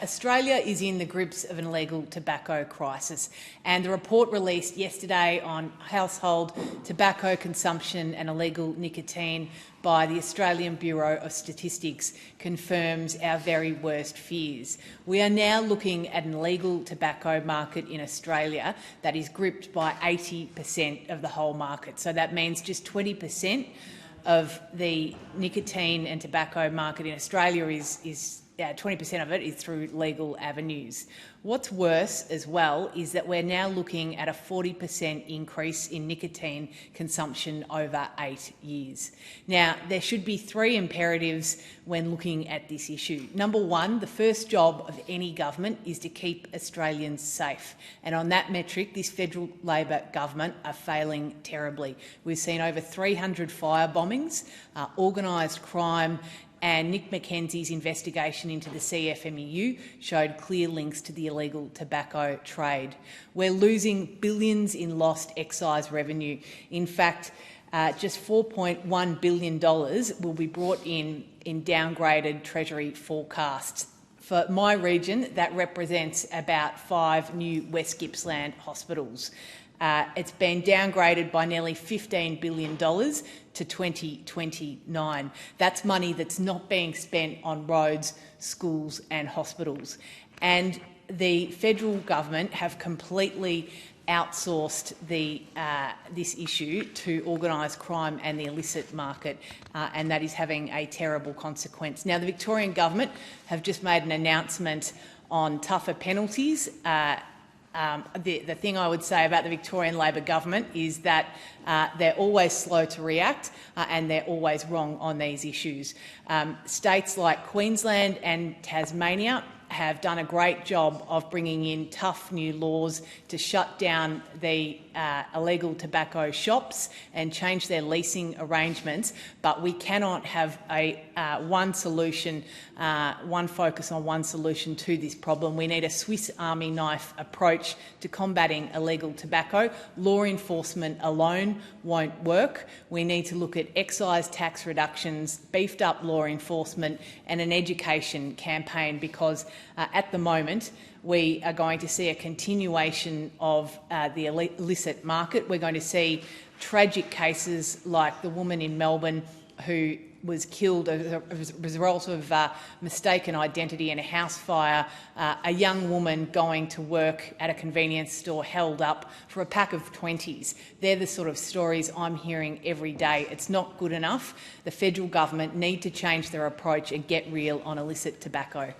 Australia is in the grips of an illegal tobacco crisis, and the report released yesterday on household tobacco consumption and illegal nicotine by the Australian Bureau of Statistics confirms our very worst fears. We are now looking at an illegal tobacco market in Australia that is gripped by 80% of the whole market. So that means just 20% of the nicotine and tobacco market in Australia is 20% of it is through legal avenues. What's worse as well is that we're now looking at a 40% increase in nicotine consumption over 8 years. Now, there should be three imperatives when looking at this issue. Number one, the first job of any government is to keep Australians safe. And on that metric, this federal Labor government are failing terribly. We've seen over 300 fire bombings, organised crime, and Nick Mackenzie's investigation into the CFMEU showed clear links to the illegal tobacco trade. We're losing billions in lost excise revenue. In fact, just $4.1 billion will be brought in downgraded Treasury forecasts. For my region, that represents about 5 new West Gippsland hospitals. It's been downgraded by nearly $15 billion to 2029. That's money that's not being spent on roads, schools and hospitals. And the federal government have completely outsourced this issue to organised crime and the illicit market, and that is having a terrible consequence. Now, the Victorian government have just made an announcement on tougher penalties. The thing I would say about the Victorian Labor government is that they're always slow to react and they're always wrong on these issues. States like Queensland and Tasmania have done a great job of bringing in tough new laws to shut down the illegal tobacco shops and change their leasing arrangements, but we cannot have one solution, one focus on one solution to this problem. We need a Swiss Army knife approach to combating illegal tobacco. Law enforcement alone won't work. We need to look at excise tax reductions, beefed up law enforcement and an education campaign, because at the moment we are going to see a continuation of the illicit market. We're going to see tragic cases like the woman in Melbourne who was killed as a result of mistaken identity in a house fire, a young woman going to work at a convenience store held up for a pack of 20s. They're the sort of stories I'm hearing every day. It's not good enough. The federal government need to change their approach and get real on illicit tobacco.